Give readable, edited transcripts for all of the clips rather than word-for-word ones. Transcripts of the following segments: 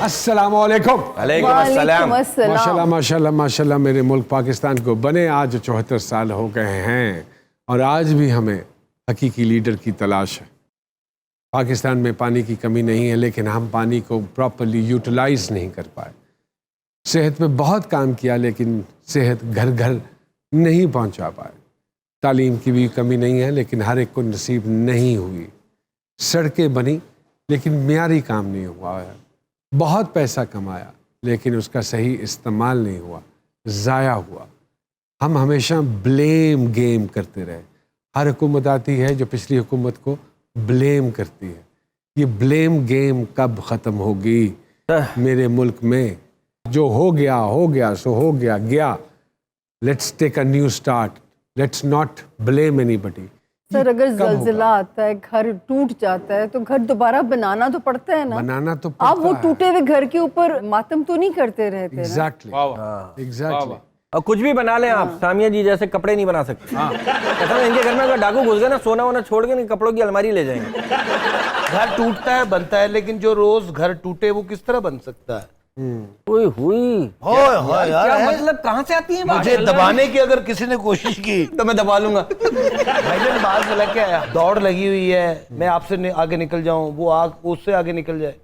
अस्सलामुअलैकुम। वालेकुम अस्सलाम। माशाल्लाह माशाल्लाह माशाल्लाह मेरे मुल्क पाकिस्तान को बने आज 74 साल हो गए हैं और आज भी हमें हकीकी लीडर की तलाश है। पाकिस्तान में पानी की कमी नहीं है, लेकिन हम पानी को प्रॉपर्ली यूटिलाइज नहीं कर पाए। सेहत पे बहुत काम किया, लेकिन सेहत घर घर नहीं पहुंचा पाए। तालीम की भी कमी नहीं है, लेकिन हर एक को नसीब नहीं हुई। सड़कें बनी, लेकिन मियारी काम नहीं हुआ है। बहुत पैसा कमाया, लेकिन उसका सही इस्तेमाल नहीं हुआ, ज़ाया हुआ। हम हमेशा ब्लेम गेम करते रहे। हर हुकूमत आती है जो पिछली हुकूमत को ब्लेम करती है। ये ब्लेम गेम कब ख़त्म होगी मेरे मुल्क में? जो हो गया सो हो गया गया। Let's take a new start, let's not blame anybody. Sir, अगर ज़लज़ला आता है, घर टूट जाता है, तो घर दोबारा बनाना तो पड़ता है ना। बनाना तो पड़ता आप वो है। टूटे हुए घर के ऊपर मातम तो नहीं करते रहते ना। एग्जैक्टली। और कुछ भी बना लें आप, सामिया जी जैसे कपड़े नहीं बना सकते। कहता है इनके घर में अगर डाकू घुस गए ना, सोना वोना छोड़ के नहीं, कपड़ों की अलमारी ले जाएंगे। घर टूटता है बनता है, लेकिन जो रोज घर टूटे वो किस तरह बन सकता है? हुई यार क्या मतलब, कहाँ से आती है मुझे दबाने की अगर किसी ने कोशिश की तो मैं दबा लूंगा। भाईजान बात लग के आया, दौड़ लगी हुई है, मैं आपसे आगे निकल जाऊं, वो उससे आगे निकल जाए।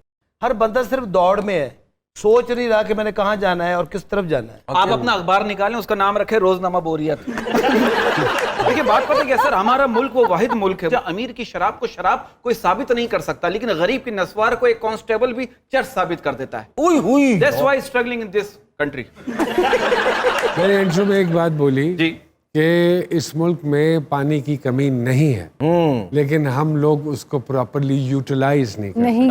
हर बंदा सिर्फ दौड़ में है, सोच नहीं रहा कि मैंने कहाँ जाना है और किस तरफ जाना है। आप अपना अखबार निकालें, उसका नाम रखे रोजनामा बोरियत। देखिए बात पता है क्या सर, हमारा मुल्क वो वाहिद मुल्क है जहाँ अमीर की शराब को शराब कोई साबित नहीं कर सकता, लेकिन गरीब की नस्वार को एक कांस्टेबल भी चर्च साबित कर देता है। That's why struggling in this country। मैंने इंट्रो में एक बात बोली जी कि इस मुल्क में पानी की कमी नहीं है, लेकिन हम लोग उसको प्रॉपर्ली यूटिलाइज नहीं करते। नहीं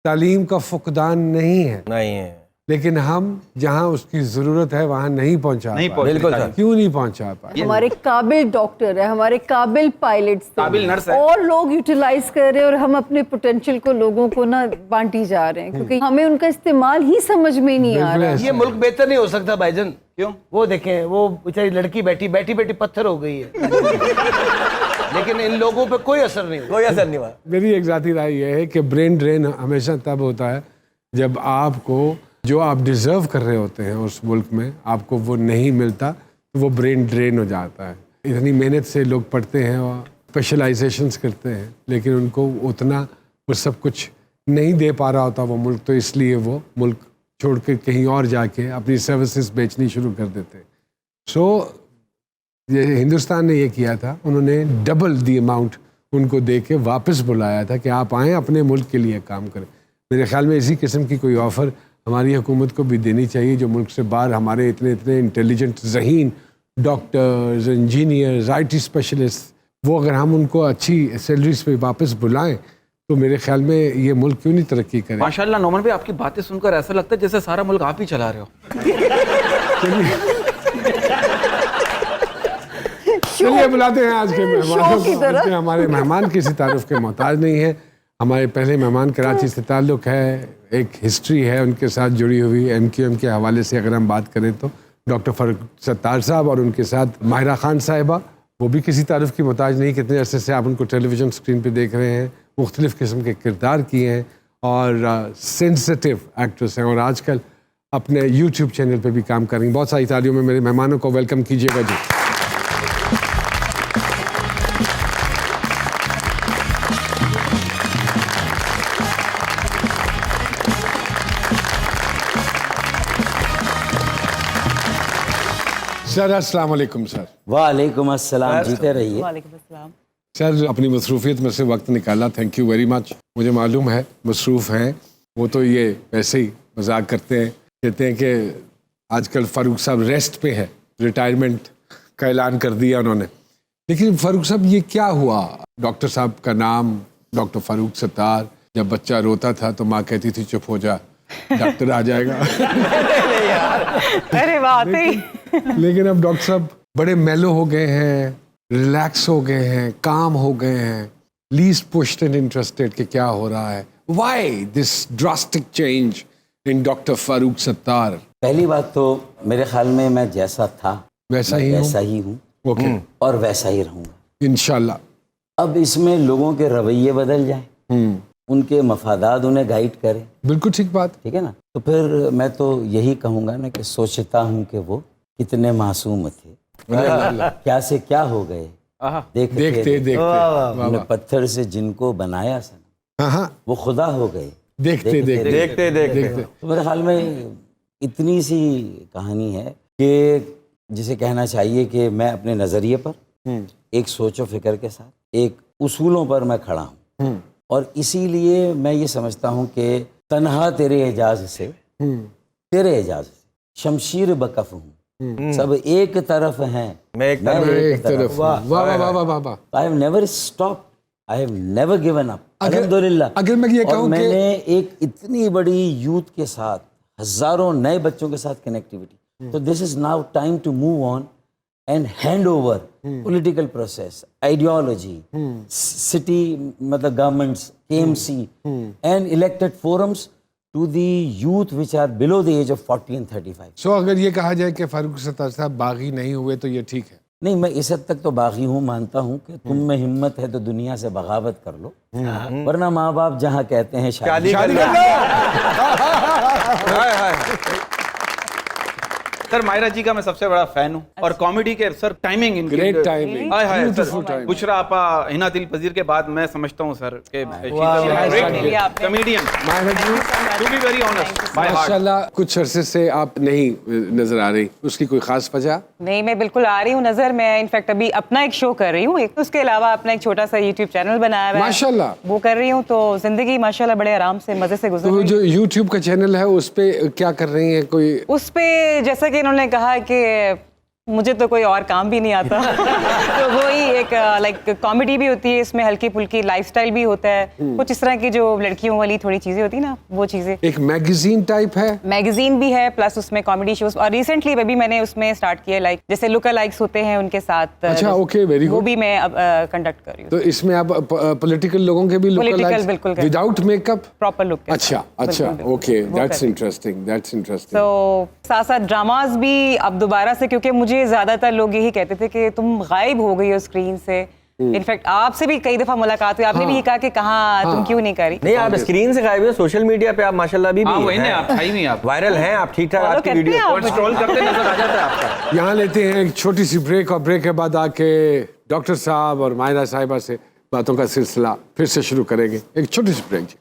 तालीम का फुकदान नहीं है, नहीं है, लेकिन हम जहाँ उसकी जरूरत है वहाँ नहीं पहुँचा नहीं पाए। पहुंच बिल्कुल सर। क्यों नहीं पहुँचा पाए? हमारे काबिल डॉक्टर है, हमारे काबिल पायलट्स काबिल नर्स है। और लोग यूटिलाइज कर रहे हैं, और हम अपने पोटेंशियल को लोगों को ना बांटी जा रहे हैं, क्योंकि हमें उनका इस्तेमाल ही समझ में नहीं आ रहा। ये मुल्क बेहतर नहीं हो सकता भाईजान। क्यों? वो देखें, वो बेचारी लड़की बैठी बैठी पत्थर हो गई है। लेकिन इन लोगों पे कोई असर नहीं हुआ। कोई असर नहीं हुआ। मेरी एक ज़ाती राय ये है कि ब्रेन ड्रेन हमेशा तब होता है जब आपको जो आप डिज़र्व कर रहे होते हैं उस मुल्क में, आपको वो नहीं मिलता, तो वो ब्रेन ड्रेन हो जाता है। इतनी मेहनत से लोग पढ़ते हैं और स्पेशलाइजेशंस करते हैं, लेकिन उनको उतना वो सब कुछ नहीं दे पा रहा होता वो मुल्क, तो इसलिए वो मुल्क छोड़ कर कहीं और जाके अपनी सर्विसेज बेचनी शुरू कर देते। ये हिंदुस्तान ने ये किया था, उन्होंने डबल दी अमाउंट उनको दे के वापस बुलाया था कि आप आएँ अपने मुल्क के लिए काम करें। मेरे ख्याल में इसी किस्म की कोई ऑफ़र हमारी हुकूमत को भी देनी चाहिए, जो मुल्क से बाहर हमारे इतने इतने इंटेलिजेंट ज़हीन डॉक्टर्स, इंजीनियर्स, IT स्पेशलिस्ट, वो अगर हम उनको अच्छी सैलरीज पे वापस बुलाएं तो मेरे ख्याल में ये मुल्क क्यों नहीं तरक्की करे। माशाल्लाह नोमन भाई, आपकी बातें सुनकर ऐसा लगता है जैसे सारा मुल्क आप ही चला रहे हो। चलिए बुलाते हैं आज के मेहमानों की को। तरह। आज के हमारे मेहमान किसी तारुफ के मोहताज नहीं है। हमारे पहले मेहमान कराची से ताल्लुक़ है, एक हिस्ट्री है उनके साथ जुड़ी हुई। MQM के हवाले से अगर हम बात करें तो डॉक्टर फारूक सत्तार साहब, और उनके साथ माहिरा खान साहिबा, वो भी किसी तारुफ की मोहताज नहीं। कितने अरसे से आप उनको टेलीविज़न स्क्रीन पे देख रहे हैं, मुख्तलिफ़ किस्म के किरदार किए हैं और सेंसिटिव एक्ट्रेस हैं, और आजकल अपने YouTube चैनल पे भी काम कर रही हैं। बहुत सारी तालियों में मेरे मेहमानों को वेलकम कीजिएगा जी। सर अस्सलाम वालेकुम सर। वालेकुम अस्सलाम, जीते रहिए। सर अपनी मसरूफियत में से वक्त निकाला, थैंक यू वेरी मच। मुझे मालूम है मसरूफ़ हैं, वो तो ये वैसे ही मजाक करते हैं, कहते हैं कि आजकल फ़ारूक साहब रेस्ट पे है, रिटायरमेंट का ऐलान कर दिया उन्होंने। लेकिन फ़ारूक साहब ये क्या हुआ? डॉक्टर साहब का नाम डॉक्टर फारूक सत्तार, जब बच्चा रोता था तो माँ कहती थी चुप हो जा, डॉक्टर आ जाएगा। अरे बात ही। लेकिन अब डॉक्टर साहब बड़े मेलो हो गए हैं, रिलैक्स हो गए हैं, काम हो गए हैं, लीस्ट पुश्ड एंड इंटरेस्टेड कि क्या हो रहा है। Why this drastic change in doctor Farooq Sattar? पहली बात तो मेरे ख्याल में मैं जैसा था वैसा ही हूँ ओके, और वैसा ही रहूँगा इंशाल्लाह। अब इसमें लोगों के रवैये बदल जाए उनके मफादात उन्हें गाइड करें, बिल्कुल ठीक बात। ठीक है ना। तो फिर मैं तो यही कहूँगा ना कि सोचता हूँ कि वो कितने मासूम थे, क्या से क्या हो गए, देखते देखते देखते हमने पत्थर से जिनको बनाया सनम, हाँ हाँ, वो खुदा हो गए, देखते देखते देखते देखते तो मेरे ख्याल में इतनी सी कहानी है कि जिसे कहना चाहिए कि मैं अपने नज़रिए पर एक सोचो फिक्र के साथ एक उसूलों पर मैं खड़ा हूँ, और इसीलिए मैं ये समझता हूँ कि तन्हा तेरे एजाज से, तेरे एजाज से शमशीर बकफ हूँ, सब एक तरफ हैं, मैं एक तरफ एक तरफ। वाह वाह वाह वाह वाह। I have never stop, I have never given up, अल्हम्दुलिल्लाह। अगर मैं ये और कहूँ कि मैंने एक इतनी बड़ी यूथ के साथ, हजारों नए बच्चों के साथ कनेक्टिविटी, तो this is now time to move on and hand over political process, ideology, city मतलब governments, KMC and elected forums to the youth which are below the age of 40 and 35. सो अगर ये कहा जाए कि फारूक सत्तार साहब बागी नहीं हुए तो ये ठीक है। नहीं, मैं इस हद तक तो बागी हूँ, मानता हूँ कि तुम में हिम्मत है तो दुनिया से बगावत कर लो, वरना माँ बाप जहाँ कहते हैं शादी शादी कर लो। हाय हाय। सर मायरा जी का मैं सबसे बड़ा फैन हूँ, और कॉमेडी के सर टाइमिंग इनकी great timing, hi hi beautiful sir. Timing. Bushra आपा हिना दिल पजीर के बाद मैं समझता हूँ सर कि comedian, Maira ji to be very honest by heart. माशाल्लाह कुछ अरसे से आप नहीं नजर आ रही, उसकी कोई खास वजह? नहीं, मैं बिल्कुल आ रही हूँ नजर। मैं इनफैक्ट अभी अपना एक शो कर रही हूँ, एक उसके अलावा अपना एक छोटा सा YouTube चैनल बनाया हुआ है, माशाल्लाह। वो कर रही हूँ। तो जिंदगी माशाल्लाह बड़े आराम से मजे से गुजर तो रही जो YouTube का चैनल है उस पे क्या कर रही हैं? कोई उस पे जैसा कि इन्होंने कहा कि मुझे तो कोई और काम भी नहीं आता तो वही एक लाइक कॉमेडी भी होती है इसमें, हल्की फुल्की लाइफस्टाइल भी होता है, कुछ इस तरह की जो लड़कियों वाली थोड़ी चीजें होती है ना, वो चीजें। एक मैगजीन टाइप है? मैगजीन भी है, प्लस उसमें कॉमेडी शोज, और रिसेंटली अभी मैंने उसमें स्टार्ट किया, लाइक जैसे लुक लाइक्स होते हैं उनके साथ। अच्छा, ओके, वेरी वो गुड। भी मैं अब कंडक्ट कर रही हूँ। तो इसमें आप पॉलिटिकल लोगों के भी लुक Political बिल्कुल कर- विदाउट मेकअप? Proper look. अच्छा अच्छा, okay, that's interesting, that's interesting. तो साथ साथ ड्रामाज भी अब दोबारा से, क्योंकि मुझे ज्यादातर लोग यही कहते थे कि तुम गायब हो गई हो स्क्रीन से। इनफैक्ट आपसे भी कई दफा मुलाकात हुई, आपने भी ये कहा कि कहाँ तुम क्यों नहीं करी। नहीं, आप स्क्रीन से गायब हैं, सोशल मीडिया पे आप माशाल्लाह अभी हाँ भी वही ना, हैं। आप छाई हुई आप वायरल हैं, आप ठीक ठाक, Follow आपकी करते वीडियो हैं आप और स्क्रॉल करते नजर आ जाता है आपका। यहाँ लेते हैं एक छोटी सी ब्रेक, और ब्रेक के बाद आके डॉक्टर साहब और मायरा साहिबा से बातों का सिलसिला फिर से शुरू करेंगे। एक छोटी सी ब्रेक जी।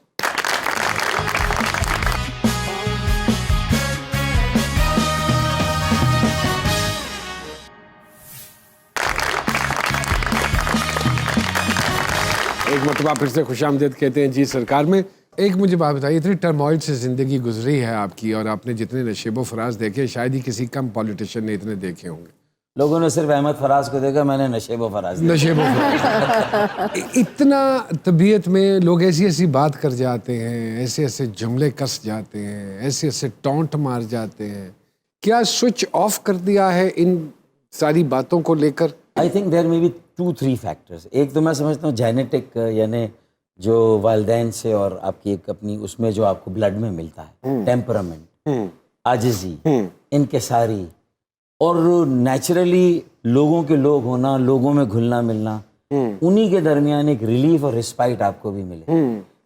एक मरतबा फिर से खुशामदीद कहते हैं जी सरकार में। एक मुझे बात बताइए, इतनी टर्मोइल से ज़िंदगी गुजरी है आपकी, और आपने जितने नशेबो फराज देखे शायद ही किसी कम पॉलिटिशियन ने इतने देखे होंगे। लोगों ने सिर्फ अहमद फराज को देखा, मैंने नशेबो फराज देखा। नशेबो फराज। इतना तबीयत में लोग ऐसी ऐसी बात कर जाते हैं, ऐसे ऐसे जुमले कस जाते हैं, ऐसे ऐसे टॉन्ट मार जाते हैं, क्या स्विच ऑफ कर दिया है इन सारी बातों को लेकर? I think there may be 2-3 factors. एक तो मैं समझता हूँ जेनेटिक, यानी जो वालिदैन से और आपकी एक अपनी उसमें जो आपको ब्लड में मिलता है, टेम्परामेंट, आजिज़ी, इनकिसारी, और नेचुरली लोगों के लोग होना, लोगों में घुलना मिलना, उन्हीं के दरमियान एक रिलीफ और रिस्पाइट आपको भी मिले,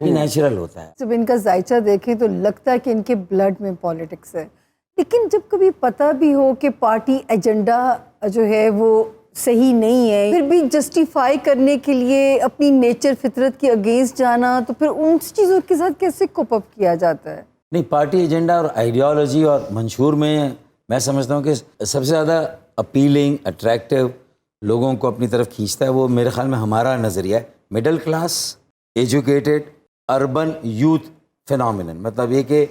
ये नेचुरल होता है। जब इनका जायचा देखें तो लगता है कि इनके ब्लड में पॉलिटिक्स है, लेकिन जब कभी पता भी हो कि पार्टी एजेंडा जो है वो सही नहीं है, फिर भी जस्टिफाई करने के लिए अपनी नेचर फितरत के अगेंस्ट जाना, तो फिर उन चीज़ों के साथ कैसे कोप अप किया जाता है? नहीं, पार्टी एजेंडा और आइडियोलॉजी और मंशूर में मैं समझता हूँ कि सबसे ज़्यादा अपीलिंग, अट्रैक्टिव, लोगों को अपनी तरफ खींचता है, वो मेरे ख्याल में हमारा नज़रिया है, middle class, educated, urban youth phenomenon, मतलब ये कि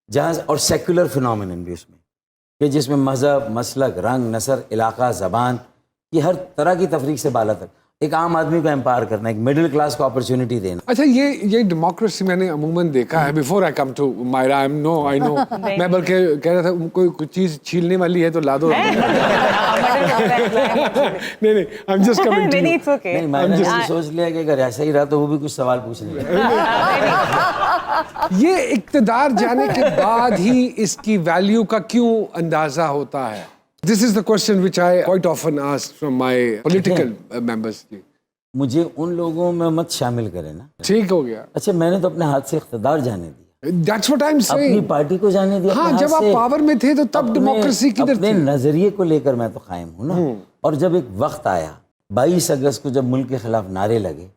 जहाँ, और सेक्युलर फिनोमिनन भी उसमें, कि जिसमें मज़हब, मसलक, रंग, नस्ल, इलाका, ज़बान, ये हर तरह की तफरीक से बाला तक एक आम आदमी को एम्पावर करना, एक मिडिल क्लास को अपॉर्चुनिटी देना। अच्छा, ये डेमोक्रेसी मैंने अमूमन देखा है। Before I come to Maira, I know मैं बल्कि कह रहा था कोई चीज छीलने वाली है तो ला दो। नहीं, I am just coming to नहीं, यू। it's okay. नहीं, मैंने ये सोच लिया कि अगर ऐसा ही रहा तो वो भी कुछ सवाल पूछ लेगा। ये इक्तदार जाने के बाद ही इसकी वैल्यू का क्यों अंदाजा होता है? This is the question which I quite often ask from my political members. मुझे उन लोगों में मत शामिल करें ना। ठीक हो गया। अच्छा, मैंने तो अपने हाथ से इख्तिदार जाने दिया, That's what I'm अपनी saying. पार्टी को जाने दिया। हाँ, अपने जब हाथ आप से। पावर में थे तो तब डेमोक्रेसी किधर अपने थी? नजरिए को लेकर मैं तो कायम हूँ ना। और जब एक वक्त आया 22 अगस्त को, जब मुल्क के खिलाफ नारे लगे,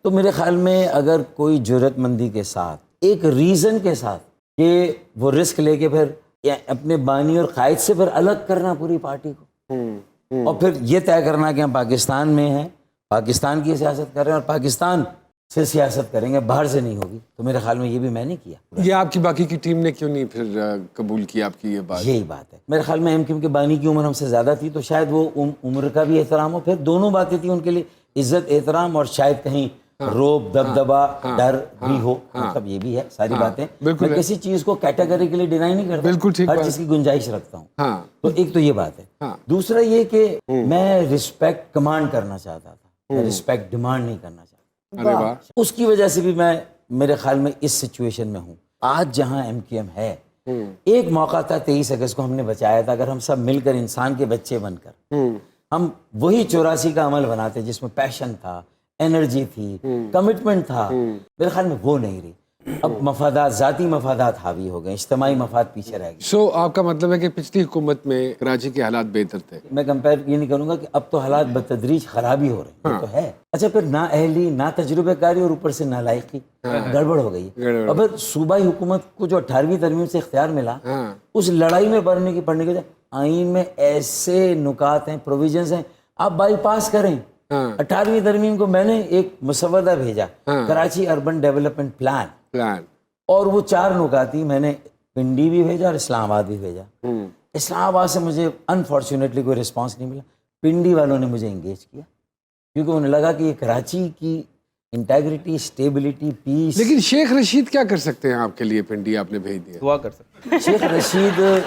तो मेरे ख्याल में अगर कोई जुर्रतमंदी के साथ, एक रीजन के साथ, कि वो रिस्क लेके फिर या अपने बानी और कायद से फिर अलग करना पूरी पार्टी को, और फिर ये तय करना कि हम पाकिस्तान में हैं, पाकिस्तान की सियासत कर रहे हैं और पाकिस्तान से सियासत करेंगे, बाहर से नहीं होगी, तो मेरे ख्याल में ये भी मैंने किया। ये आपकी बाकी की टीम ने क्यों नहीं फिर कबूल की आपकी ये बात? यही बात है मेरे ख्याल में। एमक्यूएम के बानी की उम्र हमसे ज़्यादा थी, तो शायद वो उम्र का भी एहतराम हो, फिर दोनों बातें थी उनके लिए, इज्जत एहतराम और शायद कहीं रोब दबदबा डर भी हो, मतलब ये भी है सारी बातें। मैं किसी चीज़ को कैटेगरिकली डिनाई नहीं करता, बिल्कुल ठीक हर चीज़ की गुंजाइश रखता हूँ। हाँ। तो एक तो ये बात है। दूसरा ये कि मैं रिस्पेक्ट कमांड करना चाहता था, मैं रिस्पेक्ट डिमांड नहीं करना चाहता। अरे वाह। उसकी वजह से भी मैं मेरे ख्याल में इस सिचुएशन में हूँ। आज जहाँ एमक्यूएम है, एक मौका था 23 अगस्त को हमने बचाया था, अगर हम सब मिलकर इंसान के बच्चे बनकर हम वही 84 का अमल बनाते जिसमें पैशन था, एनर्जी थी, कमिटमेंट था, मेरे ख्याल में वो नहीं रही। अब मफादात, ज़ाती मफादात हावी हो गए, इज्तिमाई मफाद पीछे रह गए। सो आपका मतलब है कि पिछली हुकूमत में कराची के हालात बेहतर थे? मैं कंपेयर ये नहीं करूंगा कि अब तो हालात बतदरीज खराबी हो रहे हैं, ये तो है। अच्छा, फिर ना अहली, ना तजुर्बेकारी और ऊपर से नालायकी, गड़बड़ हो गई। अब फिर सूबाई हुकूमत को जो 18वीं तरमीम से इख्तियार मिला, उस लड़ाई में पढ़ने की बजाय आइन में ऐसे नुकात हैं, प्रोविजंस हैं, आप बाईपास करें। 18वीं तरमीम को मैंने एक मुसवदा भेजा, कराची अर्बन डेवलपमेंट प्लान, और वो 4 नुकाती मैंने पिंडी भी भेजा और इस्लामाबाद भी भेजा। इस्लामाबाद से मुझे अनफॉर्चुनेटली कोई रिस्पांस नहीं मिला। पिंडी वालों ने मुझे एंगेज किया क्योंकि उन्हें लगा कि ये कराची की इंटेग्रिटी, स्टेबिलिटी, पीस। लेकिन शेख रशीद क्या कर सकते हैं आपके लिए? पिंडी आपने भेज दिया। दुआ कर सकते। शेख रशीद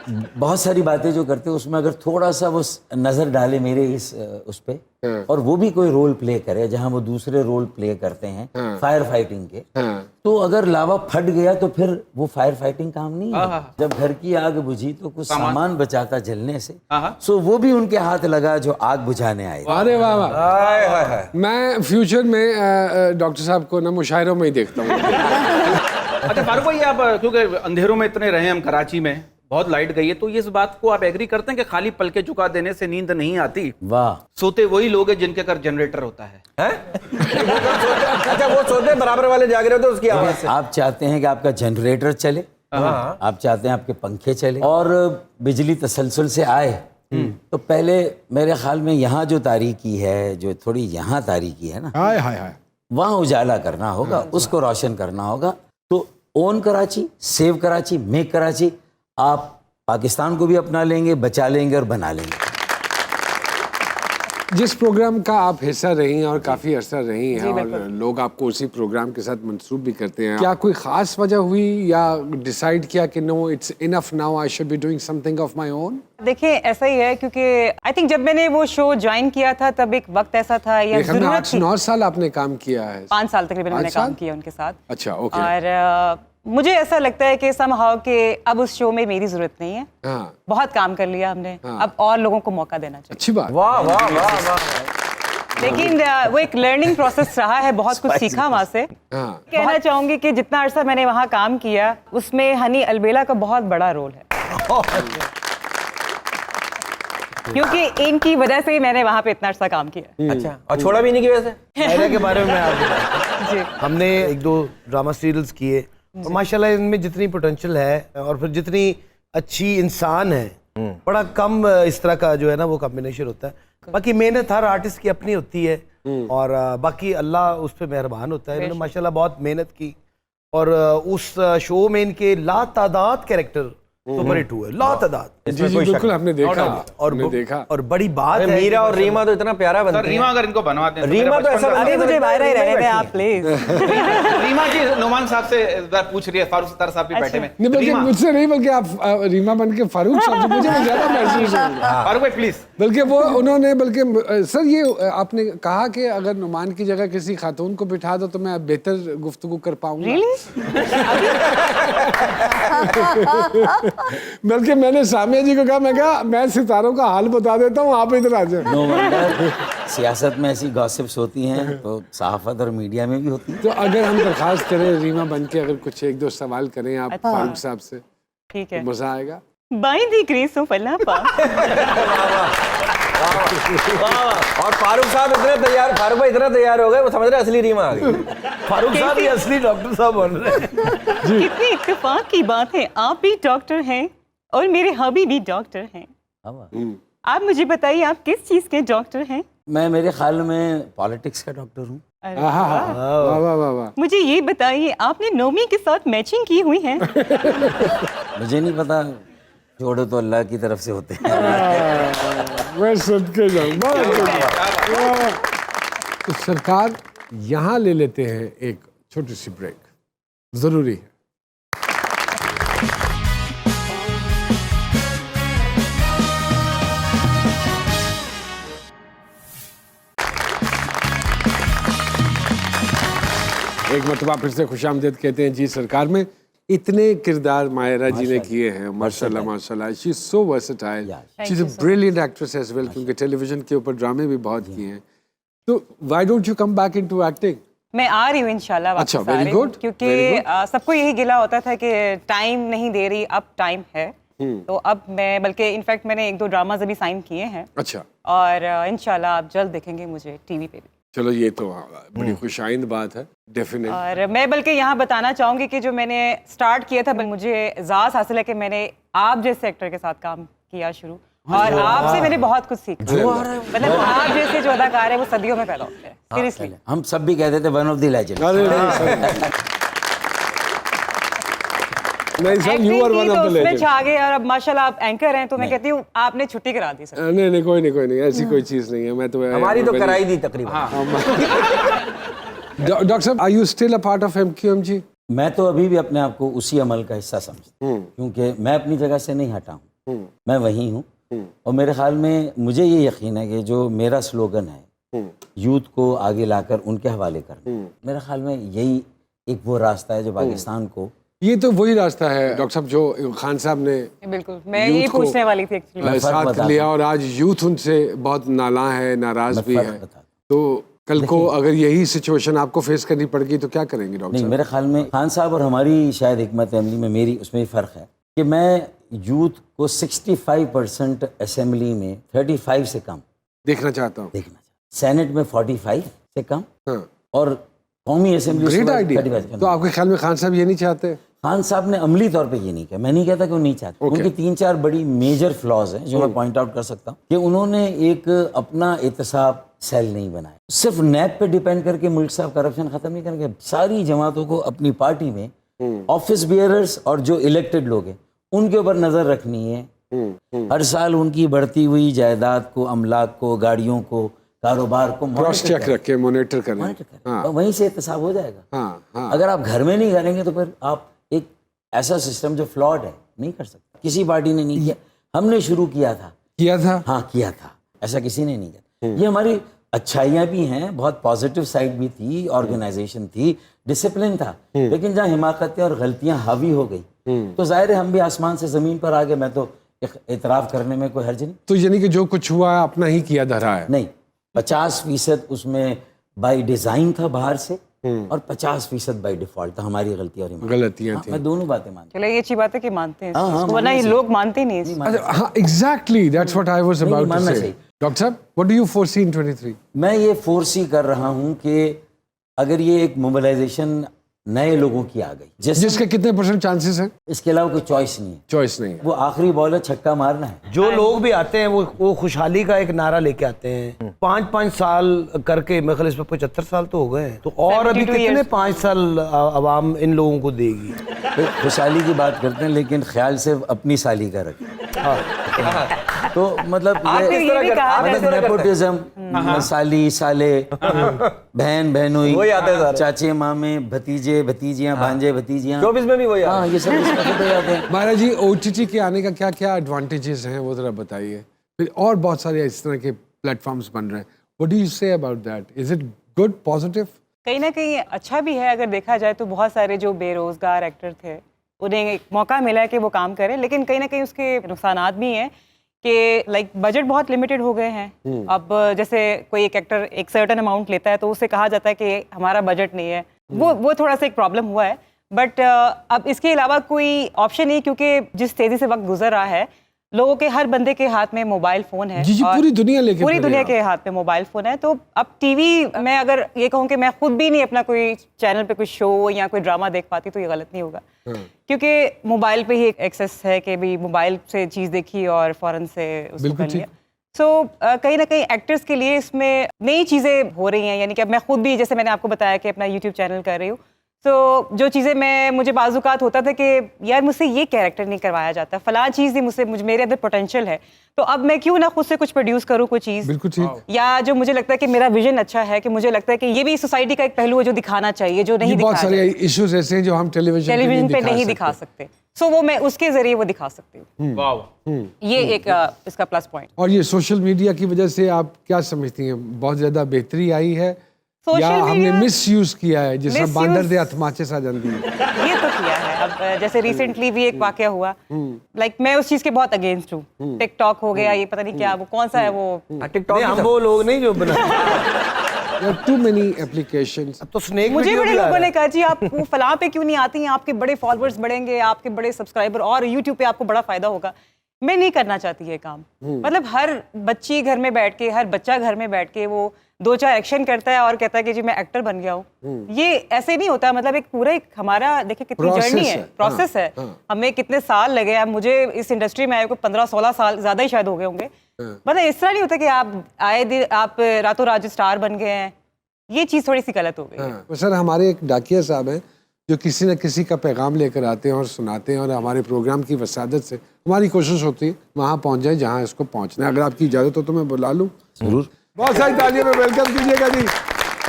बहुत सारी बातें जो करते हैं उसमें अगर थोड़ा सा वो नज़र डाले मेरे इस उस पे, और वो भी कोई रोल प्ले करे जहां वो दूसरे रोल प्ले करते हैं फायर फाइटिंग के, तो अगर लावा फट गया तो फिर वो फायर फाइटिंग काम नहीं है। जब घर की आग बुझी तो कुछ सामान बचाता जलने से, सो वो भी उनके हाथ लगा जो आग बुझाने आए। अरे वाह वाह। मैं फ्यूचर में डॉक्टर साहब को ना मुशायरों में ही देखता हूँ। अच्छा फारूक भाई, आप क्योंकि अंधेरों में इतने रहे हम कराची में, बहुत लाइट गई है, तो ये इस बात को आप एग्री करते हैं कि खाली पलके झुका देने से नींद नहीं आती? वाह। सोते वही लोग हैं जिनके घर जनरेटर होता है। अच्छा, वो सोते बराबर वाले जाग रहे होते उसकी आवाज से। आप चाहते हैं कि आपका जनरेटर चले, आप चाहते हैं आपके पंखे चले और बिजली तसलसल से आए, तो पहले मेरे ख्याल में यहाँ जो तारीकी है, जो थोड़ी यहाँ तारीकी है ना, हाय हाय हाय, वहाँ उजाला करना होगा, उसको रोशन करना होगा। तो own Karachi, save Karachi, make Karachi, आप पाकिस्तान को भी अपना लेंगे, बचा लेंगे और बना लेंगे। जिस प्रोग्राम का आप हिस्सा रही हैं और काफ़ी अरसा रही हैं और लोग आपको उसी प्रोग्राम के साथ मंसूब भी करते हैं, क्या कोई ख़ास वजह हुई या डिसाइड किया कि no it's enough now, I should be doing something of my own? देखिए ऐसा ही है क्योंकि आई थिंक जब मैंने वो शो ज्वाइन किया था तब एक वक्त ऐसा था या जरूरत थी। 8-9 साल आपने काम किया है? 5 साल तकरीबन मैंने काम किया उनके साथ। अच्छा, ओके। और मुझे ऐसा लगता है कि समहाउ कि अब उस शो में मेरी जरूरत नहीं है। बहुत काम कर लिया हमने, अब और लोगों को मौका देना चाहिए। अच्छी बात। वाह वाह वाह वाह। लेकिन वो एक लर्निंग प्रोसेस रहा है, बहुत कुछ सीखा वहाँ से। कहना चाहूंगी कि जितना अरसा मैंने वहाँ काम किया उसमें हनी अलबेला का बहुत बड़ा रोल है, क्योंकि इनकी वजह से ही मैंने वहाँ पे इतना अरसा काम किया। अच्छा, और छोड़ा भी नहीं की वजह से? मेरे के बारे में मैं आपको बताऊं। जी। हमने 1-2 ड्रामा सीरियल्स किए और माशाल्लाह इनमें जितनी पोटेंशियल है और फिर जितनी अच्छी इंसान है, बड़ा कम इस तरह का जो है ना वो कॉम्बिनेशन होता है। बाकी मेहनत हर आर्टिस्ट की अपनी होती है और बाकी अल्लाह उस पर मेहरबान होता है। इन्होंने माशाल्लाह बहुत मेहनत की और उस शो में इनके लातादाद कैरेक्टर सुपर हिट हुए, लातादाद। जी जी बिल्कुल, हमने देखा और बड़ी बात है मीरा और रीमा तो इतना प्यारा बनती है। रीमा अगर इनको बनवाते हैं, रीमा तो ऐसा अभी मुझे वायरल ही रहने दें आप प्लीज। रीमा जी नुमान साहब से पूछ रही है, फारूक सत्तार साहब भी बैठे नहीं, बल्कि मुझसे नहीं, बल्कि आप रीमा बन के फारूक साहब से मुझे ज्यादा महसूस होगा। फारूक भाई प्लीज। बल्कि वो उन्होंने, बल्कि सर ये आपने कहा कि अगर नुमान की जगह किसी खातून को बिठा दो तो मैं बेहतर गुफ्तगू कर पाऊंगा। बल्कि मैंने सामिया जी को कहा, मैं कहा मैं सितारों का हाल बता देता हूँ, आप इधर आ जाए। नो वंडर सियासत में ऐसी गॉसिप्स होती हैं तो सहाफत और मीडिया में भी होती हैं। तो अगर हम दरखास्त करें रीमा बन के, अगर कुछ एक दो सवाल करें आप फारूक साहब से, ठीक तो है। मजा आएगा। बाई दी ग्रेस ऑफ अल्लाह पाक। और फारूक साहब इतने तैयार, फारूक भाई इतना तैयार हो गए, वो समझ रहे असली रीमा आ गई। फारूक साहब ही असली डॉक्टर साहब बन रहे हैं। कितनी इत्तेफाक की बात है, आप भी डॉक्टर हैं और मेरे हबी भी डॉक्टर हैं। आप मुझे बताइए आप किस चीज़ के डॉक्टर हैं? मैं मेरे ख्याल में पॉलिटिक्स का डॉक्टर हूँ। अरे वाह वाह वाह वाह वाह। मुझे ये बताइए आपने नोमी के साथ मैचिंग की हुई है? मुझे नहीं पता, जोड़े तो अल्लाह की तरफ से होते हैं। मैं सदके जाऊं। तो सरकार, यहाँ ले लेते हैं एक छोटी सी ब्रेक, जरूरी है। एक मरतबा फिर से खुशामदीद कहते हैं जी सरकार में। इतने किरदार मायरा जी ने किए हैं, माशाल्लाह माशाल्लाह। She is so versatile, she is a brilliant actress as well, क्योंकि टेलीविजन के ऊपर ड्रामे भी बहुत किए हैं। तो why don't you come back into acting? मैं आ रही हूँ इंशाल्लाह वापस अच्छा, आ very रही हूँ, good, क्योंकि very good. सबको यही गिला होता था कि टाइम नहीं दे रही, अब टाइम है। तो अब मैं, बल्कि इनफैक्ट मैंने एक दो ड्रामाज अभी साइन किए हैं अच्छा, और इंशाल्लाह आप जल्द देखेंगे मुझे टीवी पे भी। चलो ये तो बड़ी खुशाइंद बात है, डेफिनेट। और मैं बल्कि यहाँ बताना चाहूँगी कि जो मैंने स्टार्ट किया था, मुझे एजाज़ हासिल है कि मैंने आप जैसे एक्टर के साथ काम किया शुरू, और आपसे मैंने बहुत कुछ सीखा। मतलब आप जैसे जो अदाकार है वो सदियों में पैदा होते हैं, सीरियसली। हम सब भी कहते थे वन ऑफ द लेजेंड। नहीं sir, you are one of the उसमें लेजेंड। छा गए और अब माशाल्लाह आप एंकर हैं, तो मैं कहती हूँ आपने छुट्टी करा दी सर। नहीं नहीं, कोई नहीं, ऐसी कोई चीज नहीं है। मैं तो हमारी तो कराई दी तकरीबन। डॉक्टर साहब, are you still a part of MQMG? मैं तो अभी भी अपने आप को उसी अमल का हिस्सा समझता हूँ, क्योंकि मैं अपनी जगह से नहीं हटा हूँ, मैं वही हूँ। और मेरे ख्याल में मुझे ये यकीन है कि जो मेरा स्लोगन है यूथ को आगे लाकर उनके हवाले करना, मेरे ख्याल में यही एक वो रास्ता है जो पाकिस्तान को, ये तो वही रास्ता है डॉक्टर साहब जो खान साहब ने बिल्कुल, मैं ये पूछने वाली थी एक्चुअली। साथ लिया, और आज यूथ उनसे बहुत नाला है, नाराज भी है। तो कल को अगर यही सिचुएशन आपको फेस करनी पड़ेगी तो क्या करेंगे डॉक्टर नहीं, साहब? मेरे ख्याल में खान साहब और हमारी शायद हिकमत अमली में मेरी उसमें ही फ़र्क है कि मैं यूथ को 65% असेंबली में 35 से कम देखना चाहता हूँ। देखना चाहिए, सेनेट में 45 से कम, हाँ, और कौमी असेंबली ग्रेट में आइडिया। 35 से कम। तो आपके ख्याल में खान साहब ये नहीं चाहते? खान साहब ने अमली तौर पे ये नहीं किया, मैं नहीं कहता कि वो नहीं चाहते, उनकी 3-4 बड़ी मेजर फ्लॉज हैं जो मैं पॉइंट आउट कर सकता हूँ, कि उन्होंने एक अपना एहतसाब सेल नहीं बनाया, सिर्फ नैब पे डिपेंड करके मुल्क साहब करप्शन खत्म नहीं करेंगे। सारी जमातों को अपनी पार्टी में ऑफिस बियरर्स और जो इलेक्टेड लोग हैं उनके ऊपर नजर रखनी है। हर साल उनकी बढ़ती हुई जायदाद को, अमलाक को, गाड़ियों को, कारोबार को क्रॉस चेक रख के मॉनिटर करें। मॉनिटर करें, हाँ, और वहीं से एहतसाब हो जाएगा। हाँ, हाँ। अगर आप घर में नहीं करेंगे तो फिर आप एक ऐसा सिस्टम जो फ्लॉड है नहीं कर सकते। किसी पार्टी ने नहीं किया, हमने शुरू किया था। किया था? हाँ किया था, ऐसा किसी ने नहीं किया। ये हमारी अच्छाइयाँ भी हैं, बहुत पॉजिटिव साइड भी थी, ऑर्गेनाइजेशन थी, डिसिप्लिन था, लेकिन जहाँ हिमाकतें और गलतियाँ हावी हो गई तो जाहिर है हम भी आसमान से ज़मीन पर आ गए। मैं तो एतराफ़ करने में कोई हर्ज नहीं। तो यानी कि जो कुछ हुआ अपना ही किया धरा है? नहीं, 50% उसमें बाय डिज़ाइन था बाहर से, और 50% बाय डिफ़ॉल्ट था हमारी गलती और गलतियाँ थी। मैं दोनों बातें मानता चलो ये अच्छी बात है कि मानते हैं, हाँ, वरना ये लोग मानते नहीं हैं। अच्छा, हाँ, exactly, that's what I was about to मानना से। चाहिए। डॉक्टर साहब, what do you foresee in 23? हूँ। मैं ये फोर्सी कर रहा हूँ कि अगर ये एक मोबिलाइजेशन नए लोगों की आ गई, जैसे जिसके कितने % चांसेस हैं? इसके अलावा कोई चॉइस नहीं है, चॉइस नहीं है। वो आखिरी बॉल है, छक्का मारना है। जो लोग भी आते हैं वो खुशहाली का एक नारा लेके आते हैं। 5-5 साल करके, मेरे ख्याल इसमें 75 साल तो हो गए हैं, तो और अभी 72 कितने years। 5 साल आवाम इन लोगों को देगी? तो खुशहाली की बात करते हैं, लेकिन ख्याल सिर्फ अपनी साली का रखें। तो मतलब फिर ये भी कहा मतलब नेपोटिज्म, साली साले, बहन बहनोई, वही आते हैं सारे। चाचे मामे, भतीजे भतीजियाँ, भांजे भतीजियाँ, 24 में भी वही हाँ ये सब इसमें फिट हो जाते हैं। महाराज जी, OTT के आने का क्या क्या एडवांटेजेस हैं वो जरा बताइए। फिर और बहुत सारे इस तरह के प्लेटफॉर्म्स बन रहे हैं, what do you say about that? Is it good, positive? कहीं ना कहीं अच्छा भी है, अगर देखा जाए तो बहुत सारे जो बेरोजगार एक्टर थे उन्हें एक मौका मिला है कि वो काम करें, लेकिन कहीं ना कहीं उसके नुकसानात भी हैं कि लाइक बजट बहुत लिमिटेड हो गए हैं। अब जैसे कोई एक एक्टर एक सर्टेन अमाउंट लेता है तो उससे कहा जाता है कि हमारा बजट नहीं है, वो थोड़ा सा एक प्रॉब्लम हुआ है। बट अब इसके अलावा कोई ऑप्शन नहीं, क्योंकि जिस तेज़ी से वक्त गुजर रहा है, लोगों के हर बंदे के हाथ में मोबाइल फ़ोन है। जी, और पूरी दुनिया लेके पूरी पड़े दुनिया आप। के हाथ में मोबाइल फ़ोन है। तो अब टीवी में अगर ये कहूँ कि मैं खुद भी नहीं अपना कोई चैनल पे कोई शो या कोई ड्रामा देख पाती तो ये गलत नहीं होगा, क्योंकि मोबाइल पे ही एक एक्सेस है कि भी मोबाइल से चीज़ देखी और फ़ौरन से उसको बिल्कुल कर ठीक। लिया। सो कहीं ना कहीं एक्टर्स के लिए इसमें नई चीज़ें हो रही हैं, यानी कि अब मैं खुद भी, जैसे मैंने आपको बताया कि अपना यूट्यूब चैनल कर रही हूँ, तो जो चीज़ें मुझे बाज़ुकात होता था कि यार मुझसे ये कैरेक्टर नहीं करवाया जाता, फलां चीज़ ही मुझे मेरे अंदर पोटेंशियल है, तो अब मैं क्यों ना खुद से कुछ प्रोड्यूस करूँ कोई चीज़, बिल्कुल ठीक। या जो मुझे लगता है कि मेरा विजन अच्छा है, कि मुझे लगता है कि ये भी सोसाइटी का एक पहलू है जो दिखाना चाहिए, जो ये नहीं बहुत दिखाया सारे जाता। इश्यूज ऐसे हैं जो हम टेलीविजन पे नहीं दिखा सकते, सो वो मैं उसके जरिए वो दिखा सकती हूँ। वाह। ये एक इसका प्लस पॉइंट। और ये सोशल मीडिया की वजह से आप क्या समझती हैं, बहुत ज्यादा बेहतरी आई है सोशल या हमने मीडिया- मिस यूज किया है, जिसमें Misuse- बांदर दे हथमाचे सा जाती है? ये तो किया है। अब जैसे रिसेंटली भी एक वाकया हुआ, लाइक मैं उस चीज के बहुत अगेंस्ट हूँ। टिकटॉक हो गया, ये पता नहीं क्या, वो कौन सा है वो, टिकटॉक नहीं, हम वो लोग नहीं जो बना There are too many applications. तो स्नेक मुझे बड़े लोगों ने कहा जी आप वो फलां पे क्यों नहीं आती हैं, आपके बड़े फॉलोअर्स बढ़ेंगे, आपके बड़े सब्सक्राइबर, और यूट्यूब पे आपको बड़ा फायदा होगा। मैं नहीं करना चाहती ये काम। मतलब हर बच्ची घर में बैठ के, हर बच्चा घर में बैठ के वो 2-4 एक्शन करता है और कहता है कि जी मैं एक्टर बन गया हूँ। ये ऐसे नहीं होता। मतलब एक पूरा एक हमारा देखिए कितनी Process जर्नी है, है। प्रोसेस है। हमें कितने साल लगे, अब मुझे इस इंडस्ट्री में आए को 15-16 साल ज्यादा ही शायद हो गए होंगे। मतलब इस तरह नहीं होता कि आप आए दिन आप रातों रात स्टार बन गए हैं। ये चीज थोड़ी सी गलत हो गई है। हाँ, सर हमारे एक डाकिया साहब हैं जो किसी न किसी का पैगाम लेकर आते हैं और सुनाते हैं, और हमारे प्रोग्राम की वसादत से हमारी कोशिश होती है वहाँ पहुँच जाए जहाँ इसको पहुँचना है। अगर आपकी इजाज़त हो तो मैं बुला लूँ। जरूर। बहुत सारी तालियों में वेलकम कीजिएगा जी।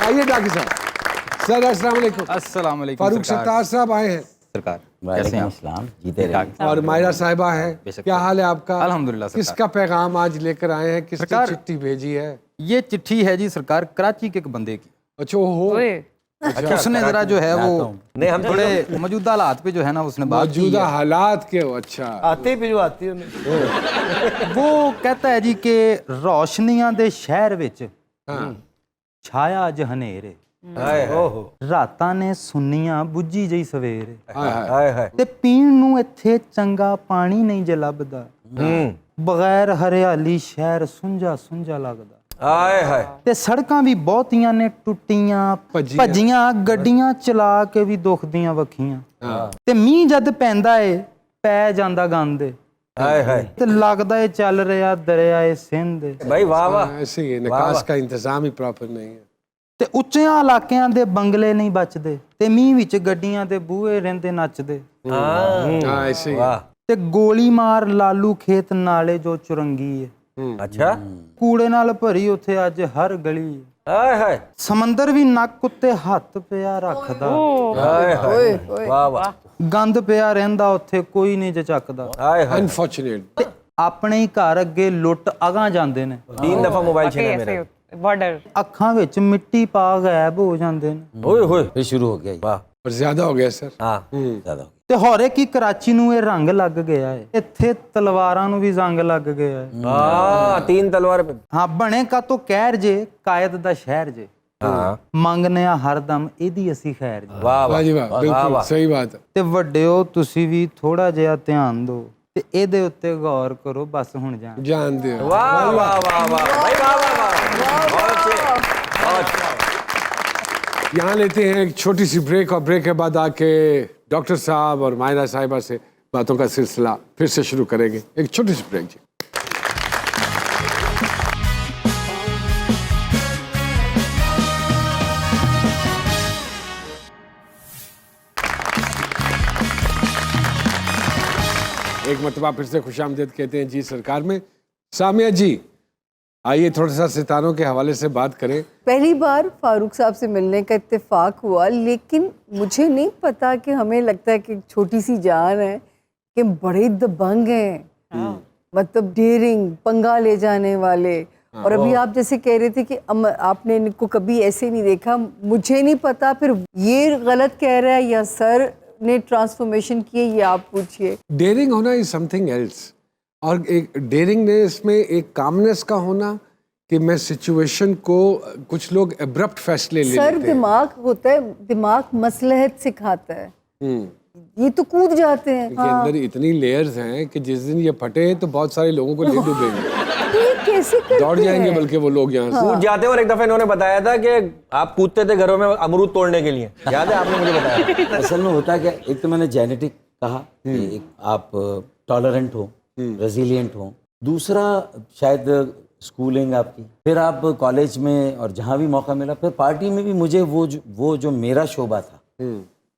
आइए डाकिया साहब। सर अस्सलाम वालेकुम। अस्सलाम वालेकुम फारूक सरकार। सत्तार साहब आए हैं सरकार कैसे वालेकुम हैं आप? अस्सलाम, जीते रहिए। और मायरा साहिबा है। बेशक क्या सर। हाल है आपका? अल्हम्दुलिल्लाह सरकार। किसका पैगाम आज लेकर आए हैं, किसने सरकार- चिट्ठी भेजी है? ये चिट्ठी है जी सरकार कराची के एक बंदे की। अच्छा हो उसने जरा जो है वो नहीं, हम बड़े मौजूदा हालात पे जो है ना उसने बात की मौजूदा है। हालात के हो। अच्छा आते ही जो आती है उन्हें। वो कहता है जी कि रोशनियां दे शहर विच हाँ छाया अज हनेरे, ओहो ਰਾਤਾਂ ਨੇ ਸੁੰਨੀਆਂ ਬੁੱਝੀ ਜਈ ਸਵੇਰੇ, हाय हाय हाय हाय। ਤੇ ਪੀਣ ਨੂੰ ਇੱਥੇ ਚੰਗਾ ਪਾਣੀ ਨਹੀਂ ਜੇ ਲੱਭਦਾ, ਬਗੈਰ ਹਰਿਆਲੀ ਸ਼ਹਿਰ ਸੁੰਝਾ ਸੁੰਝਾ ਲੱਗਦਾ, हाय हाय। ਤੇ ਸੜਕਾਂ ਵੀ ਬਹੁਤੀਆਂ ਨੇ ਟੁੱਟੀਆਂ ਭੱਜੀਆਂ। ਭੱਜੀਆਂ, ਗੱਡੀਆਂ ਚਲਾ ਕੇ ਵੀ ਦੁਖਦੀਆਂ ਵਖੀਆਂ, ਤੇ ਮੀਂਹ ਜਦ ਪੈਂਦਾ ਏ ਪੈ ਜਾਂਦਾ ਗੰਦ ਏ, हाय हाय। ਤੇ ਲੱਗਦਾ ਏ ਚੱਲ ਰਿਹਾ ਦਰਿਆਏ ਸਿੰਧ ਏ, भाई वाह वाह। हाँ, ऐसे ही है, निकास का इंतजाम ही प्रॉपर नहीं है। ਤੇ ਉੱਚਿਆਂ ਇਲਾਕਿਆਂ ਦੇ ਬੰਗਲੇ ਨਹੀਂ ਬਚਦੇ, ਤੇ ਮੀਂਹ ਵਿੱਚ ਗੱਡੀਆਂ ਦੇ ਬੂਹੇ ਰਹਿੰਦੇ ਨੱਚਦੇ, हाँ ऐसे ही है। वाह। ਤੇ ਗੋਲੀ ਮਾਰ ਲਾਲੂ ਖੇਤ ਨਾਲੇ ਜੋ ਚੁਰੰਗੀ ਏ, अच्छा। ਕੂੜੇ ਨਾਲ ਭਰੀ ਉੱਥੇ ਅੱਜ ਹਰ ਗਲੀ ਏ, हाय हाय। ਸਮੁੰਦਰ ਵੀ ਨੱਕ ਉੱਤੇ ਹੱਥ ਪਿਆ ਰੱਖਦਾ, हाय हाय। वाह वाह। ਗੰਦ ਪਿਆ ਰਹਿੰਦਾ ਉੱਥੇ ਕੋਈ ਨਹੀਂ ਜੇ ਚੱਕਦਾ, हाय हाय। Unfortunate। ਤੇ ਆਪਣੇ ਹੀ ਘਰ ਅੱਗੇ ਲੁੱਟ ਅਗਾਂ ਜਾਂਦੇ ਨੇ, 3 दफा मोबाइल छीना ऐसे मेरा। बहुत डर। ਅੱਖਾਂ ਵਿੱਚ ਮਿੱਟੀ ਪਾ ਗਾਇਬ ਹੋ ਜਾਂਦੇ ਨੇ, ओए होए। फिर शुरू हो गया ये। वाह। और ज्यादा हो गया सर। हाँ। ज्यादा हो ਤੇ ਹੌਰੇ ਕੀ ਕਰਾਚੀ ਨੂੰ ਇਹ ਰੰਗ ਲੱਗ ਗਿਆ ਏ, ਇੱਥੇ ਤਲਵਾਰਾਂ ਨੂੰ ਵੀ ਜ਼ੰਗ ਲੱਗ ਗਿਆ ਏ, हाँ 3 तलवार पे। ਹਾਂ ਬਣੇ ਕਾ ਤੋ ਕਹਿਰ ਜੇ ਕਾਇਦ ਦਾ ਸ਼ਹਿਰ ਜੇ, हाँ ਮੰਗਨੇ ਆ ਹਰਦਮ ਇਹਦੀ ਅਸੀਂ ਖੈਰ ਜੀ, वाह वाह वाह। जी वाह, बिल्कुल सही बात है। ਤੇ ਵੱਡਿਓ ਤੁਸੀਂ ਵੀ ਥੋੜਾ ਜਿਹਾ ਧਿਆਨ ਦਿਓ ਤੇ ਇਹਦੇ ਉੱਤੇ ਗੌਰ ਕਰੋ, ਬਸ ਹੁਣ ਜਾਣ। जान दे। वाह वाह वाह वाह भाई वाह वाह वाह। बहुत अच्छे। बहुत अच्छे। यहाँ लेते हैं एक छोटी सी ब्रेक, और ब्रेक के बाद आके डॉक्टर साहब और मायरा साहिबा से बातों का सिलसिला फिर से शुरू करेंगे। एक छोटी सी ब्रेक जी। एक मरतबा फिर से खुशामदीद कहते हैं जी सरकार में। सामिया जी आइए थोड़ा सा सितारों के हवाले से बात करें। पहली बार फारूक साहब से मिलने का इत्तेफाक हुआ, लेकिन मुझे नहीं पता कि हमें लगता है कि एक छोटी सी जान है कि बड़े दबंग हैं, मतलब डेयरिंग, पंगा ले जाने वाले। और अभी आप जैसे कह रहे थे कि आपने इनको कभी ऐसे नहीं देखा, मुझे नहीं पता फिर ये गलत कह रहा है या सर ने ट्रांसफॉर्मेशन किए ये आप पूछिए। डेयरिंग होना इज समथिंग एल्स, और एक डेयरिंगनेस में एक कामनेस का होना कि मैं सिचुएशन को, कुछ लोग एब्रप्ट फैसले ले सर लेते हैं। दिमाग होता है, दिमाग मसलहत सिखाता है, ये तो कूद जाते हैं। इनके अंदर इतनी लेयर्स हैं कि जिस दिन ये फटे तो बहुत सारे लोगों को ले डूबेंगे, तो ये कैसे करते दौड़ जाएंगे हैं? बल्कि वो लोग यहाँ से। कूद जाते हैं। और एक दफे इन्होंने बताया था कि आप कूदते थे घरों में अमरूद तोड़ने के लिए, याद है आपने मुझे बताया? असल में होता क्या, एक तो मैंने जेनेटिक कहा कि एक आप टॉलरेंट हो, रेजिलिएंट हो, दूसरा शायद स्कूलिंग आपकी, फिर आप कॉलेज में और जहाँ भी मौका मिला, फिर पार्टी में भी मुझे वो जो मेरा शोबा था,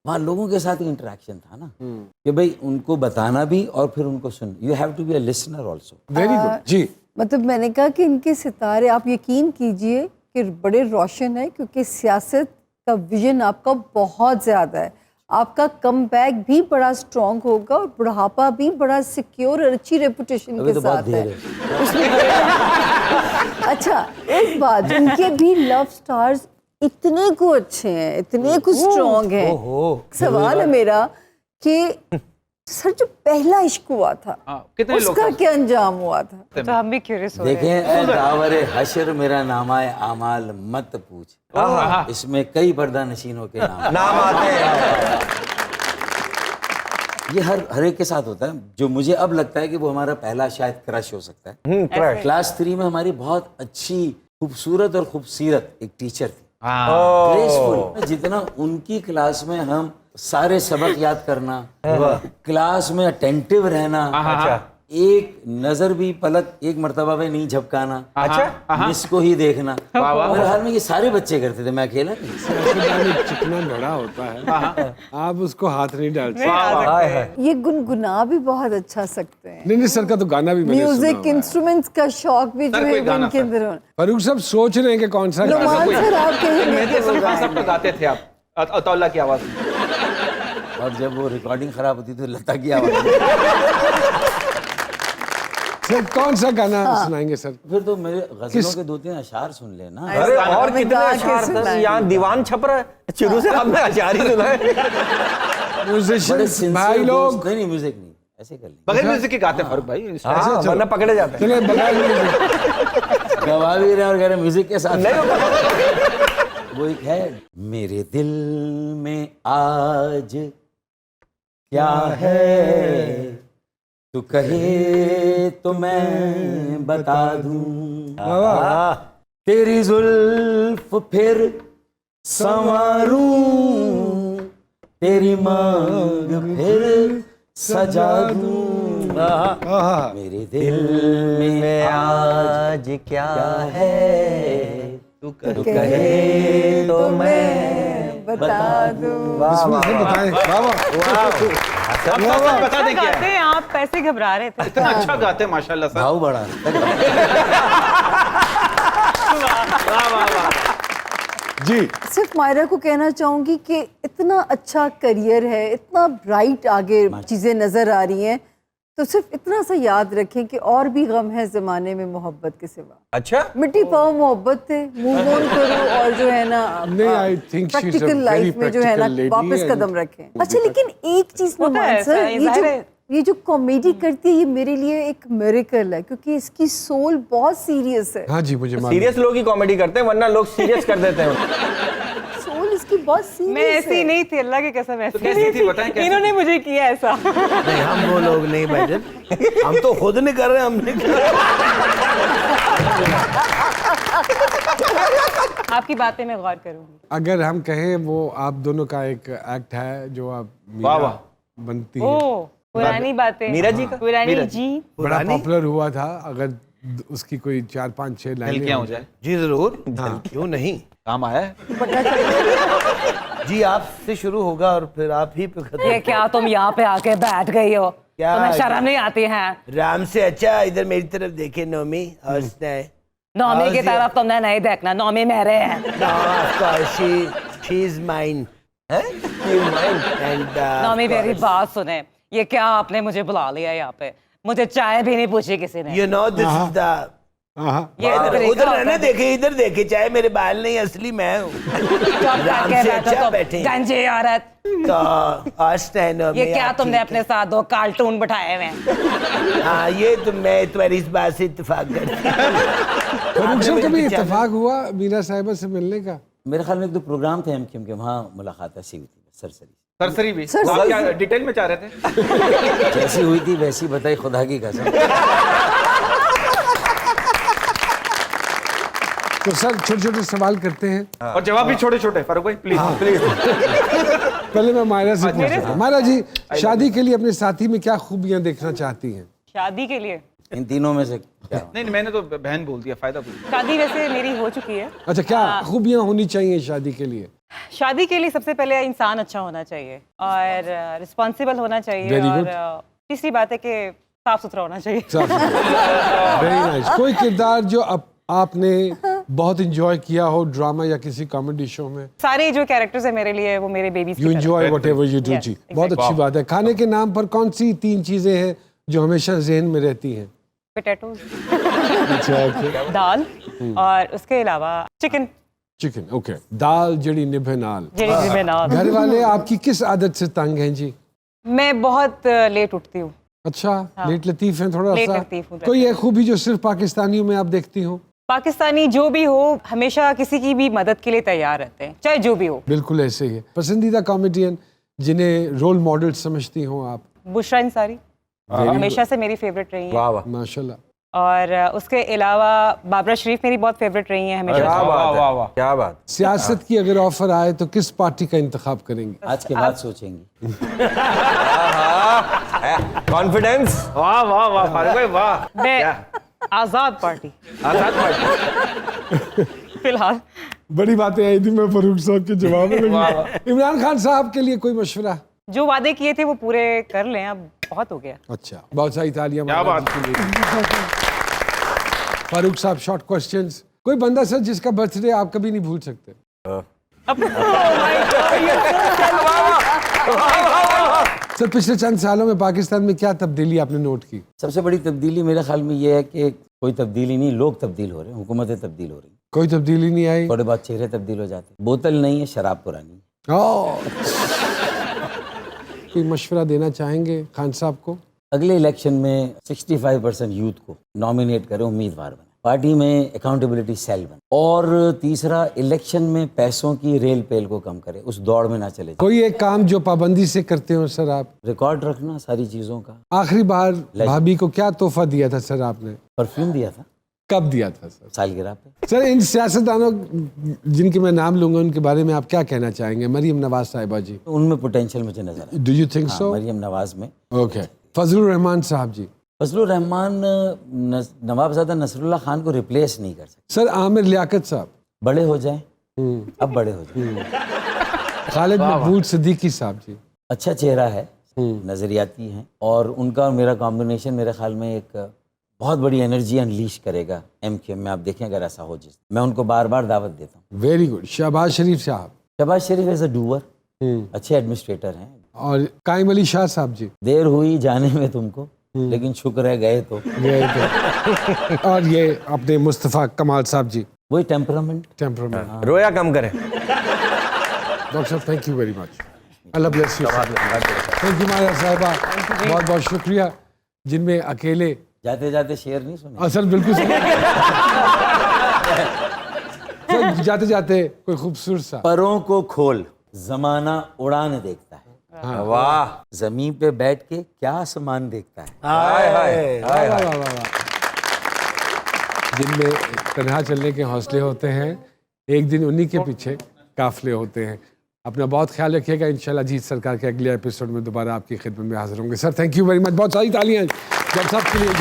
वहाँ लोगों के साथ इंटरेक्शन था ना, कि भाई उनको बताना भी और फिर उनको सुन, you have to be a listener also. Very good जी। मतलब मैंने कहा कि इनके सितारे, आप यकीन कीजिए कि बड़े रोशन है, क्योंकि सियासत का विजन आपका बहुत ज़्यादा है, आपका कमबैक भी बड़ा स्ट्रॉन्ग होगा और बुढ़ापा भी बड़ा सिक्योर और अच्छी रेपुटेशन के तो बहुत साथ है। देर उसमें अच्छा एक बात, इनके भी लव स्टार्स इतने को अच्छे हैं, इतने को स्ट्रॉन्ग हैं। सवाल है मेरा कि सर जो पहला इश्क हुआ था, कितने लोग उसका क्या अंजाम हुआ था? तो हम भी क्यूरियस हो रहे हैं। देखें, ए दावरे हशर मेरा नामाए आमाल मत पूछ, इसमें कई पर्दा नशीनों के नाम आते हैं। ये हर एक के साथ होता है। जो मुझे अब लगता है कि वो हमारा पहला शायद क्रश हो सकता है। क्लास 3 में हमारी बहुत अच्छी खूबसूरत और खूबसूरत एक टीचर थी, ग्रेसफुल। जितना उनकी क्लास में हम सारे सबक याद करना, क्लास में अटेंटिव रहना, एक नजर भी पलक एक मर्तबा में नहीं झपकाना, अच्छा इसको ही देखना, मेरे हाल में ये सारे बच्चे करते थे, मैं अकेला नहीं। चिकना बड़ा होता है, आप उसको हाथ नहीं डाल सकते। ये गुनगुना भी बहुत अच्छा सकते हैं, नहीं सर का तो गाना भी मैंने सुना म्यूजिक हुआ है। इंस्ट्रूमेंट्स का शौक भी जो है वो इनके अंदर होना। फरूख साहब सोच रहे हैं कि कौन सा गाना। नुमान सर आप कहेंगे मेहदी तो हसन वो खान साहब तो गाते थे आप, अतौला की आवाज में। और जब वो रिकॉर्डिंग खराब होती तो लता की आवाज। सर कौन सा गाना सुनाएंगे सर? फिर तो मेरे गजलों के 2-3 अशार सुन लेना। अरे और हमें कितने गा के अशार सर, सुनाएंगे। यहाँ दीवान छप रहा है, शुरू से आपने अशार ही सुना है। बड़े म्यूजिशियंस sincere भाई लोग, दोस्त- नहीं म्यूजिक नहीं, ऐसे कर लेंगे। बगैर म्यूजिक के गाते फर्क भाई। हाँ, वरना पकड़े जाते हैं। चले बगैर म्यूजिक। गवा भी रहे और कह रहे म्यूजिक के साथ वो एक है, मेरे दिल में आज क्या है, तू कहे तो मैं बता दूं, तेरी जुल्फ फिर संवारूं, तेरी मांग फिर सजा दूं, मेरे दिल में आज क्या है, तू कहे तो मैं बता दूं। इसमें से बताएं। वाह वाह। बता दें क्या गाते है। हैं आप, पैसे घबरा रहे थे। इतना अच्छा गाते हैं माशाल्लाह सर। भाव बढ़ा। वाह वाह वाह। जी सिर्फ मायरा को कहना चाहूंगी कि इतना अच्छा करियर है, इतना ब्राइट आगे चीजें नजर आ रही हैं, तो सिर्फ इतना सा याद रखें कि और भी गम है जमाने में मोहब्बत के सिवा। अच्छा, मिट्टी पाओ मोहब्बत थे, मूव ऑन करो और जो है ना नहीं, I think she's a practical very life में जो है ना practical lady वापस and- कदम रखें। अच्छा लेकिन एक चीज होता नुमान है सर, ऐसा, ये जाहिर है। ये जो कॉमेडी करती है ये मेरे लिए एक मिरेकल है, क्योंकि इसकी सोल बहुत सीरियस है। हाँ जी मुझे मालूम। सीरियस लोग ही कॉमेडी करते हैं, वरना लोग सीरियस कर देते हैं। सोल इसकी बहुत सीरियस मैं ऐसी नहीं थी, अल्लाह की कसम ऐसी कैसी नहीं थी? बताएं कैसी इन्होंने मुझे किया ऐसा। नहीं हम वो लोग नहीं भाईजान, हम तो खुद नहीं कर रहे, हमने आपकी बातें मैं गौर करूंगी। अगर हम कहें वो आप दोनों का एक एक्ट है जो आप वाह, मीरा वाह। बनती ओ है, पुरानी बातें, मीरा जी का? पुरानी मीरा जी। बड़ा पॉपुलर हुआ था। अगर उसकी कोई 4-5-6 लाइनें क्या हो जाए जी जरूर, क्यों नहीं, काम आया है। जी आपसे शुरू होगा और फिर आप ही पे खत्म। ये क्या तुम यहाँ पे आके बैठ गई हो? क्या? तुम्हें शर्म नहीं आती है? राम से अच्छा इधर मेरी तरफ देखे नोमी और सुनाए। नौमी की तरफ तुमने नहीं देखना, नौमी मेरे हैं। she is mine and नौमी मेरी बात सुने, ये क्या आपने मुझे बुला लिया यहाँ पे? मुझे चाय भी नहीं पूछी किसी ने। you know this is the हाँ ये उधर तरीका होता रहने है। देखे, इधर देखे, चाहे मेरे बाल नहीं, असली मैं हूँ। चुप आराम करके से बैठो अच्छा तो बैठे। गंजे औरत। तो आस्ताना ये में क्या आप तुमने ठीक अपने साथ 2 कार्टून बिठाए हुए हैं? है। हाँ, ये तो मैं तुम्हारी इस बात से इत्तेफाक करती हूँ। फारूक साहब कभी मुझे इत्तेफाक हुआ मीना साहिबा से मिलने का? मेरे ख्याल में एक दो प्रोग्राम थे एमक्यूएम के, वहाँ मुलाकात ऐसी हुई थी सरसरी। सरसरी भी सरसरी आप क्या डिटेल में चाह रहे थे? जैसी हुई थी वैसी बताई, खुदा की कसम। तो सर छोटे छोटे सवाल करते हैं। और जवाब भी छोटे छोटे, फारूक भाई प्लीज प्लीज। पहले मैं मायरा से पूछता हूँ। मायरा जी, शादी के लिए अपने साथी में क्या खूबियां देखना चाहती हैं? शादी के लिए इन तीनों में से क्या? नहीं नहीं, मैंने तो बहन बोल दिया, फायदा बोल दिया। शादी वैसे मेरी हो चुकी है। अच्छा, क्या खूबियां होनी चाहिए शादी के लिए? शादी के लिए सबसे पहले इंसान अच्छा होना चाहिए और रिस्पॉन्सिबल होना चाहिए। Very और good. तीसरी बात है कि साफ सुथरा होना चाहिए। Very nice. कोई किरदार जो आपने बहुत इंजॉय किया हो ड्रामा या किसी कॉमेडी शो में? सारे जो कैरेक्टर्स है मेरे लिए वो मेरे babies you enjoy whatever you do Yes, जी। exactly. बहुत अच्छी बात है। खाने के नाम पर कौन सी 3 चीजें हैं जो हमेशा जहन में रहती हैं? पोटैटोज, अच्छा, ओके। दाल और उसके अलावा चिकन। Chicken, okay. दाल जड़ी निभे नाल। जी मैं नाल। घर वाले आपकी किस आदत से तंग हैं जी? मैं बहुत लेट उठती हूँ। अच्छा, लेट लतीफ हैं थोड़ा लेट सा। लतीफ हूँ। कोई एक खूबी जो सिर्फ पाकिस्तानियों में आप देखती हो? पाकिस्तानी जो भी हो हमेशा किसी की भी मदद के लिए तैयार रहते हैं, चाहे जो भी हो। बिल्कुल ऐसे ही है। पसंदीदा कॉमेडियन जिन्हें रोल मॉडल समझती हो आप? बुशरा अंसारी हमेशा से मेरी फेवरेट रही है। वाह वाह माशाल्लाह। और उसके अलावा बाबरा शरीफ मेरी बहुत फेवरेट रही है हमेशा क्या से। बात वाह, है, वाह। क्या बात। सियासत की अगर ऑफर आए तो किस पार्टी का इंतखाब करेंगे? आज के बाद सोचेंगे। कॉन्फिडेंस। वाह वाह वाह फारूक भाई वाह। मैं क्या? आजाद पार्टी आजाद पार्टी। फिलहाल। बड़ी बातें आई थी, मैं फारूक साहब के जवाब में लगी। इमरान खान साहब के लिए कोई मशवरा? जो वादे किए थे वो पूरे कर लें, अब बहुत हो गया। अच्छा, बहुत सारी तालियां क्या महाराज बात। के लिए। फारूक साहब, शॉर्ट क्वेश्चंस। कोई बंदा सर जिसका बर्थडे आप कभी नहीं भूल सकते? सर, पिछले चंद सालों में पाकिस्तान में क्या तब्दीली आपने नोट की? सबसे बड़ी तब्दीली मेरे ख्याल में ये है कि कोई तब्दीली नहीं, लोग तब्दील हो रहे हैं, हुकूमतें तब्दील हो रही हैं। कोई तब्दीली नहीं आई? थोड़े बहुत चेहरे तब्दील हो जाते हैं। बोतल नहीं है, शराब पुरानी है। कोई मशवरा देना चाहेंगे खान साहब को? अगले इलेक्शन में 65% यूथ को नॉमिनेट करें, उम्मीदवार बने, पार्टी में अकाउंटेबिलिटी सेल बने, और तीसरा इलेक्शन में पैसों की रेल पेल को कम करे, उस दौड़ में ना चले जाए। कोई एक काम जो पाबंदी से करते हो सर आप? रिकॉर्ड रखना सारी चीज़ों का। आखिरी बार भाभी को क्या तोहफा दिया था सर आपने? परफ्यूम दिया था कब दिया था सर? सालगिरह पे। सर, इन सियासतदानों जिनके मैं नाम लूंगा उनके बारे में आप क्या कहना चाहेंगे? मरियम नवाज साहिबा जी, उनमें पोटेंशियल मुझे नजर आया। डू यू थिंक हाँ, सो? मरियम नवाज में। ओके। फजलुर रहमान साहब जी? फजलुर रहमान नवाबजादा नसरुल्लाह खान को रिप्लेस नहीं कर सकते। सर, आमिर लियाकत साहब? बड़े हो जाएं, अब बड़े हो जाएं। खालिद महबूब सिद्दीकी साहब जी? अच्छा चेहरा है, नजरियाती हैं, और उनका और मेरा कॉम्बिनेशन मेरे ख्याल में एक बहुत बड़ी एनर्जी अनलीश करेगा एमक्यूएम में। आप देखें अगर ऐसा हो, जिस मैं उनको बार बार दावत देता हूँ। Very good. शहबाज शरीफ साहब? शहबाज शरीफ एज अ डूअर, अच्छे एडमिनिस्ट्रेटर हैं। और कायम अली शाह साहब जी? देर हुई जाने में तुमको, लेकिन शुक्र है गए तो। और ये अपने मुस्तफ़ा कमाल साहब जी? वही टेम्परामेंट। टेम्परामेंट। रोया कम करें। डॉक्टर साहब, thank you very much. Allah bless you. Thank you Maya साहिबा, बहुत बहुत शुक्रिया। जिनमें अकेले जाते जाते शेर नहीं सुने। सर बिल्कुल सर, जाते जाते कोई खूबसूरत सा। परों को खोल, जमाना उड़ान देखता है, वाह। जमीन पे बैठ के क्या आसमान देखता है। हाय हाय वाह, वाह, वाह, वाह। जिनमें तन्हा चलने के हौसले होते हैं, एक दिन उन्हीं के पीछे काफिले होते हैं। अपना बहुत ख्याल रखिएगा। इंशाल्लाह जीत सरकार के अगले एपिसोड में दोबारा आपकी खिदमत में हाजिर होंगे। Sir, thank you very much. बहुत सारी तालियां डॉक्टर साहब के लिए।